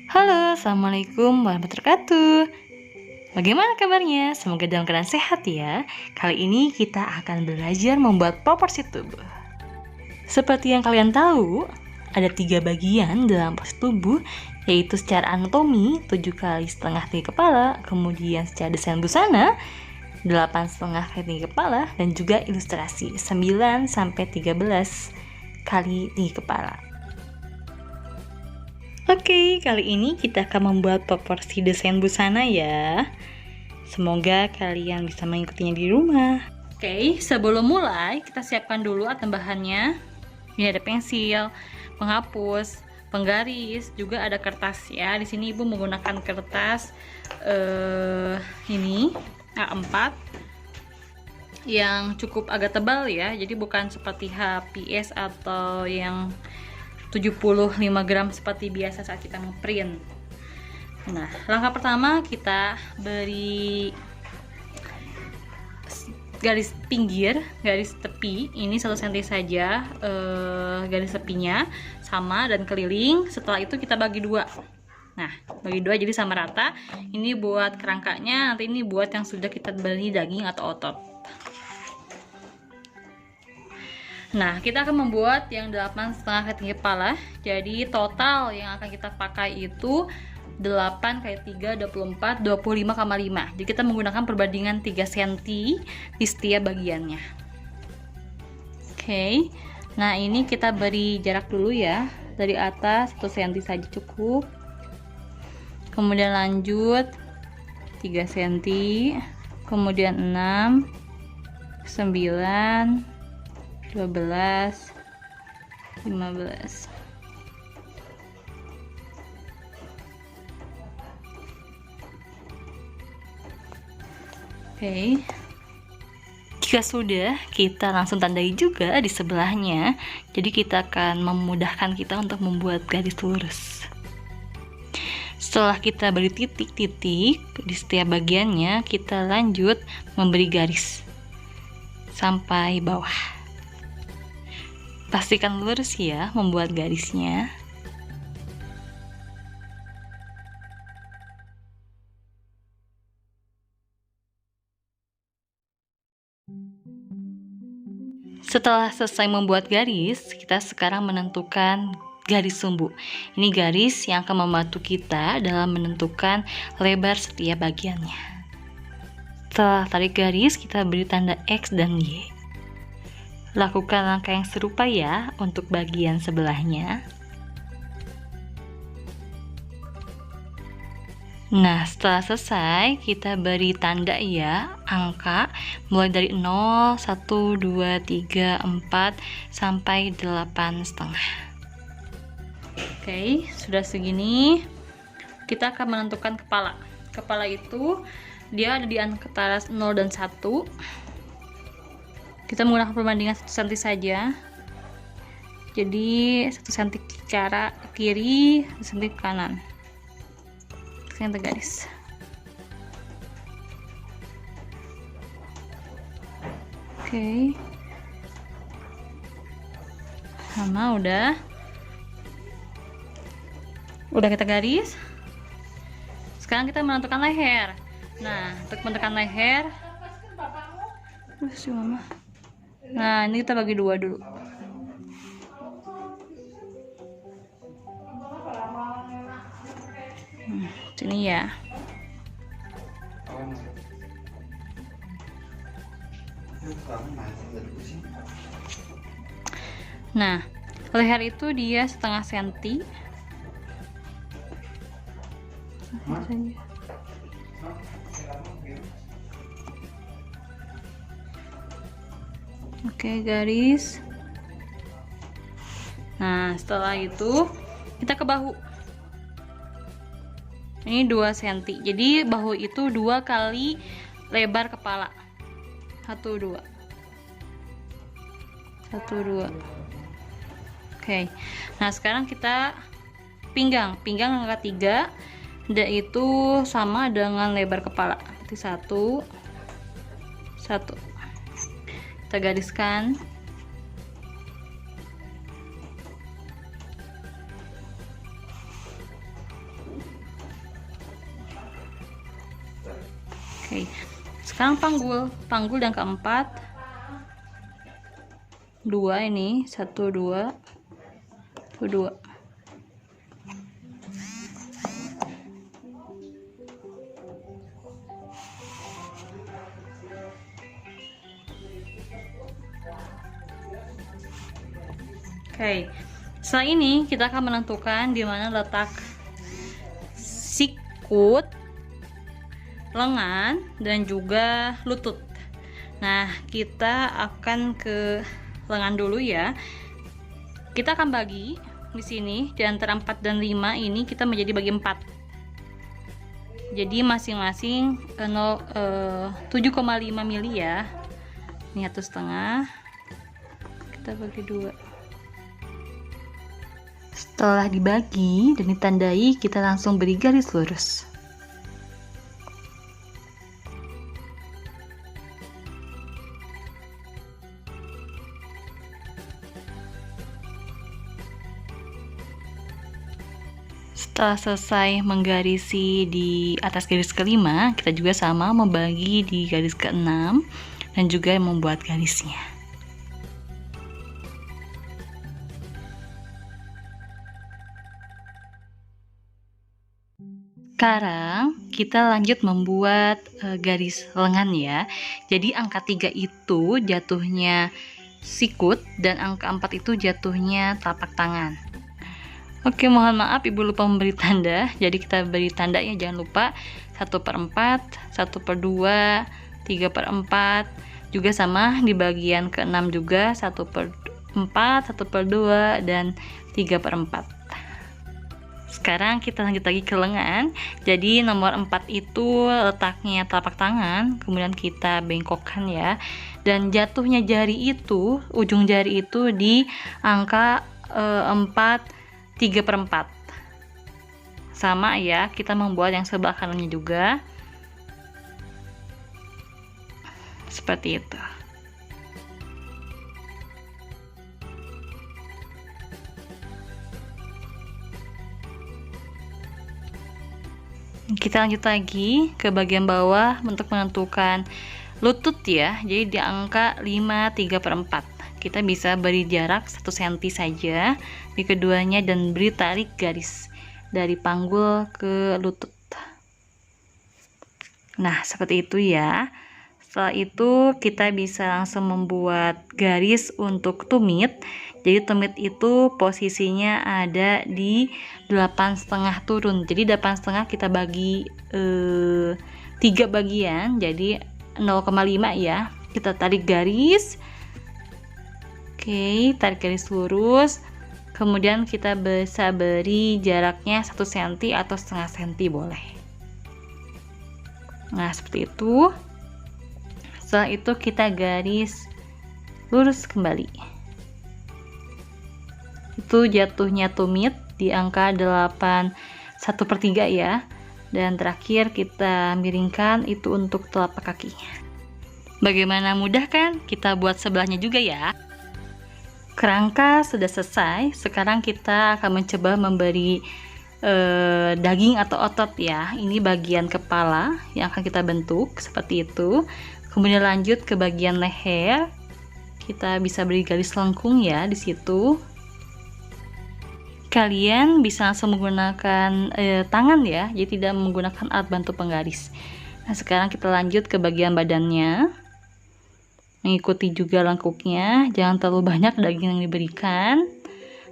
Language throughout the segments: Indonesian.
Halo, Assalamualaikum warahmatullahi wabarakatuh. Bagaimana kabarnya? Semoga dalam keadaan sehat ya. Kali ini kita akan belajar membuat proporsi tubuh. Seperti yang kalian tahu, ada 3 bagian dalam proporsi tubuh, yaitu secara anatomi 7 kali setengah tinggi kepala, kemudian secara desain busana 8,5 kali tinggi kepala, dan juga ilustrasi 9 sampai 13 kali tinggi kepala. Oke, kali ini kita akan membuat proporsi desain busana ya. Semoga kalian bisa mengikutinya di rumah. Oke, sebelum mulai kita siapkan dulu item bahannya. Ini ada pensil, penghapus, penggaris, juga ada kertas ya. Di sini Ibu menggunakan kertas ini A4 yang cukup agak tebal ya. Jadi bukan seperti HPS atau yang 75 gram seperti biasa saat kita ngeprint. Nah, langkah pertama kita beri garis pinggir, garis tepi ini 1 cm saja, garis tepinya sama dan keliling. Setelah itu kita bagi dua. Nah, bagi dua jadi sama rata. Ini buat kerangkanya, nanti ini buat yang sudah kita beli daging atau otot. Nah, kita akan membuat yang 8,5 kali tinggi kepala. Jadi total yang akan kita pakai itu 8 kali 3, 24, 25,5. Jadi kita menggunakan perbandingan 3 cm di setiap bagiannya. Oke. Nah, ini kita beri jarak dulu ya. Dari atas 1 cm saja cukup. Kemudian lanjut 3 cm. Kemudian 6, 9, 12, 15. Oke. Jika sudah, kita langsung tandai juga di sebelahnya. Jadi kita akan memudahkan kita untuk membuat garis lurus. Setelah kita beri titik-titik di setiap bagiannya, kita lanjut memberi garis sampai bawah. Pastikan lurus ya membuat garisnya. Setelah selesai membuat garis, kita sekarang menentukan garis sumbu. Ini garis yang akan membantu kita dalam menentukan lebar setiap bagiannya. Setelah tarik garis, kita beri tanda X dan Y. Lakukan langkah yang serupa ya untuk bagian sebelahnya. Nah, setelah selesai kita beri tanda ya, angka mulai dari 0, 1, 2, 3, 4 sampai 8,5. Oke, sudah segini kita akan menentukan kepala. Kepala itu dia ada di antara 0 dan 1. Kita menggunakan perbandingan 1 cm saja. Jadi 1 cm ke arah kiri, 1 cm ke kanan. Kita garis. Oke. Sama udah kita garis. Sekarang kita menentukan leher. Nah, untuk menentukan leher, Mama. Nah, ini kita bagi dua dulu. Sini ya. Nah, leher itu dia 1/2 cm. Oke, garis. Nah, setelah itu kita ke bahu. Ini 2 cm. Jadi bahu itu 2 kali lebar kepala. 1, 2. 1, 2. Oke. Nah, sekarang kita pinggang. Pinggang angka 3. Dan itu sama dengan lebar kepala. Berarti 1, 1. Kita gariskan. Oke, sekarang panggul yang keempat, 2 ini, 1 2 2. Oke, setelah ini kita akan menentukan di mana letak sikut, lengan, dan juga lutut. Nah, kita akan ke lengan dulu ya. Kita akan bagi di sini di antara 4 dan 5 ini kita menjadi bagi 4. Jadi masing-masing 7,5 mili ya. Ini 1,5. Kita bagi 2. Setelah dibagi dan ditandai, kita langsung beri garis lurus. Setelah selesai menggarisi di atas garis kelima, kita juga sama membagi di garis keenam dan juga membuat garisnya. Sekarang kita lanjut membuat garis lengan ya. Jadi angka 3 itu jatuhnya sikut dan angka 4 itu jatuhnya telapak tangan. Oke, mohon maaf ibu lupa memberi tanda. Jadi kita beri tanda ya, jangan lupa 1/4, 1/2, 3/4. Juga sama di bagian ke-6 juga 1/4, 1/2, dan 3/4. Sekarang kita lanjut lagi ke lengan. Jadi nomor 4 itu letaknya telapak tangan, kemudian kita bengkokkan ya. Dan jatuhnya jari itu, ujung jari itu di angka 4 3/4. Sama ya, kita membuat yang sebelah kanannya juga. Seperti itu. Kita lanjut lagi ke bagian bawah untuk menentukan lutut ya. Jadi di angka 5 3/4. Kita bisa beri jarak 1 cm saja di keduanya dan beri tarik garis dari panggul ke lutut. Nah, seperti itu ya. Setelah itu kita bisa langsung membuat garis untuk tumit. Jadi tumit itu posisinya ada di 8,5 turun. Jadi 8,5 kita bagi 3 bagian, jadi 0,5 ya. Kita tarik garis. Oke, tarik garis lurus. Kemudian kita bisa beri jaraknya 1 cm atau setengah cm boleh. Nah, seperti itu. Setelah itu kita garis lurus kembali. Itu jatuhnya tumit di angka 8 1/3 ya. Dan terakhir kita miringkan itu untuk telapak kakinya. Bagaimana mudah kan? Kita buat sebelahnya juga ya. Kerangka sudah selesai. Sekarang kita akan mencoba memberi daging atau otot ya. Ini bagian kepala yang akan kita bentuk seperti itu. Kemudian lanjut ke bagian leher. Kita bisa beri garis lengkung ya di situ. Kalian bisa langsung menggunakan tangan ya, jadi tidak menggunakan alat bantu penggaris. Nah, sekarang kita lanjut ke bagian badannya. Mengikuti juga lengkuknya, jangan terlalu banyak daging yang diberikan.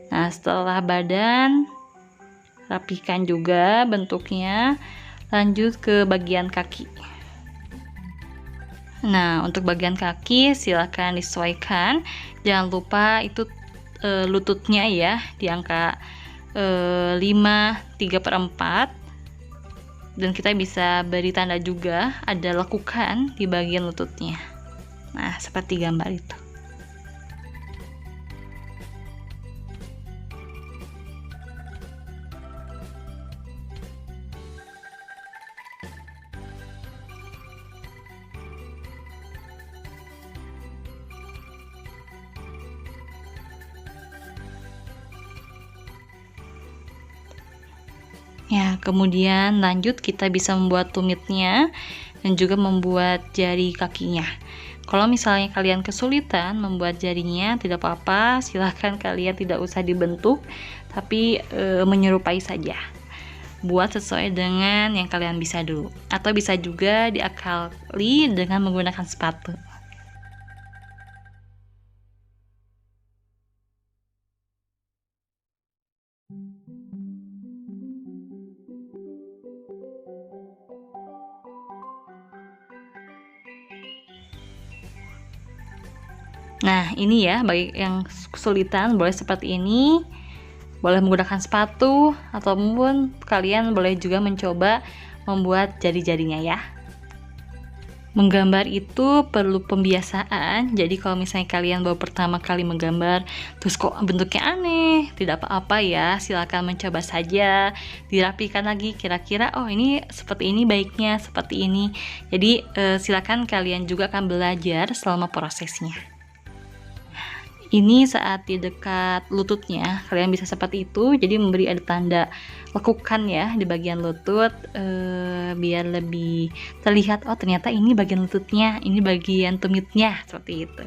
Nah, setelah badan, rapikan juga bentuknya. Lanjut ke bagian kaki. Nah, untuk bagian kaki silakan disesuaikan. Jangan lupa itu lututnya ya di angka 5 3/4. Dan kita bisa beri tanda juga ada lekukan di bagian lututnya. Nah, seperti gambar itu. Ya, kemudian lanjut kita bisa membuat tumitnya. dan juga membuat jari kakinya. Kalau misalnya kalian kesulitan membuat jarinya, tidak apa-apa, silahkan kalian tidak usah dibentuk, tapi menyerupai saja. Buat sesuai dengan yang kalian bisa dulu, atau bisa juga diakali dengan menggunakan sepatu. Nah, ini ya, bagi yang kesulitan boleh seperti ini, boleh menggunakan sepatu, ataupun kalian boleh juga mencoba membuat jari-jarinya ya. Menggambar itu perlu pembiasaan, jadi kalau misalnya kalian baru pertama kali menggambar terus kok bentuknya aneh, tidak apa-apa ya, silakan mencoba saja, dirapikan lagi, kira-kira oh ini seperti ini baiknya, seperti ini. Jadi silakan kalian juga akan belajar selama prosesnya. Ini saat di dekat lututnya, kalian bisa seperti itu, jadi memberi ada tanda lekukan ya di bagian lutut, biar lebih terlihat, oh ternyata ini bagian lututnya, ini bagian tumitnya, seperti itu.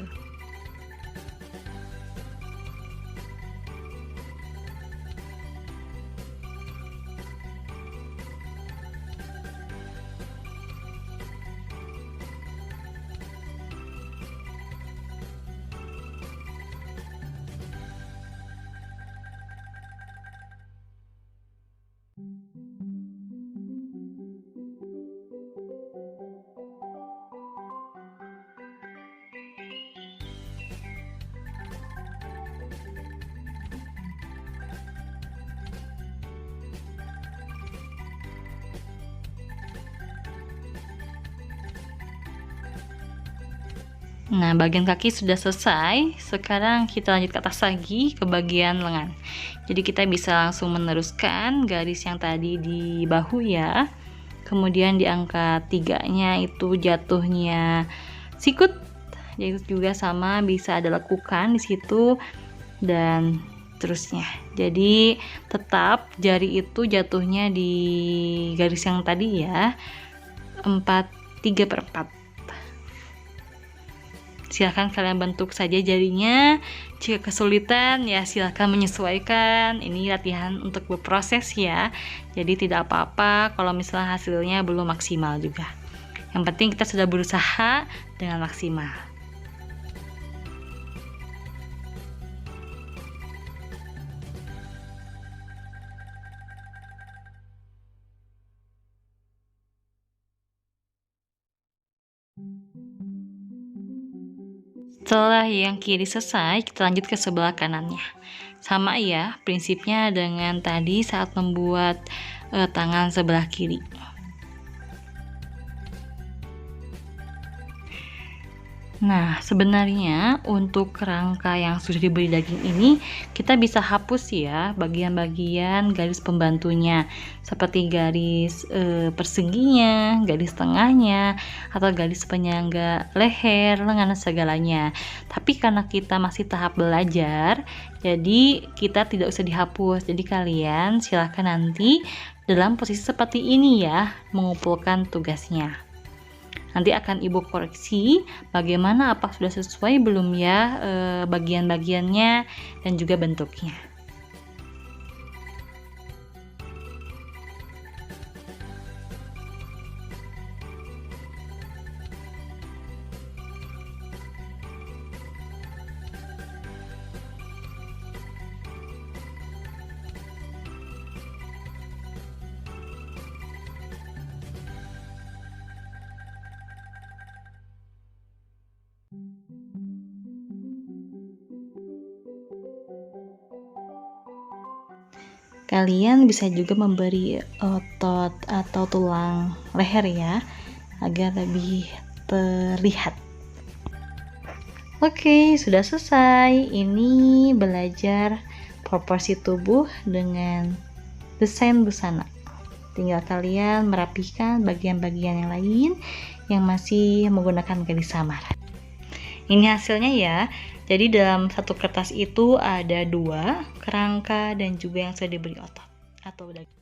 Nah, bagian kaki sudah selesai. Sekarang kita lanjut ke atas lagi, ke bagian lengan. Jadi kita bisa langsung meneruskan garis yang tadi di bahu ya. Kemudian di angka 3-nya itu jatuhnya sikut. Jadi juga sama, bisa ada lekukan di situ dan terusnya. Jadi tetap jari itu jatuhnya di garis yang tadi ya, 3/4. Silahkan kalian bentuk saja jarinya. Jika kesulitan ya silahkan menyesuaikan. Ini latihan untuk berproses ya, jadi tidak apa-apa kalau misalnya hasilnya belum maksimal juga. Yang penting kita sudah berusaha dengan maksimal. Setelah yang kiri selesai, kita lanjut ke sebelah kanannya. Sama ya, prinsipnya dengan tadi saat membuat tangan sebelah kiri. Nah, sebenarnya untuk kerangka yang sudah diberi daging ini, kita bisa hapus ya bagian-bagian garis pembantunya, seperti garis perseginya, garis tengahnya, atau garis penyangga leher, lengan, segalanya. Tapi karena kita masih tahap belajar, jadi kita tidak usah dihapus. Jadi kalian silahkan nanti dalam posisi seperti ini ya, mengumpulkan tugasnya. Nanti akan ibu koreksi bagaimana, apa sudah sesuai belum ya bagian-bagiannya dan juga bentuknya. Kalian bisa juga memberi otot atau tulang leher ya, agar lebih terlihat. Oke, sudah selesai. Ini belajar proporsi tubuh dengan desain busana. Tinggal kalian merapikan bagian-bagian yang lain yang masih menggunakan garis samaran. Ini hasilnya ya. Jadi dalam satu kertas itu ada 2 kerangka dan juga yang sudah diberi otot atau daging.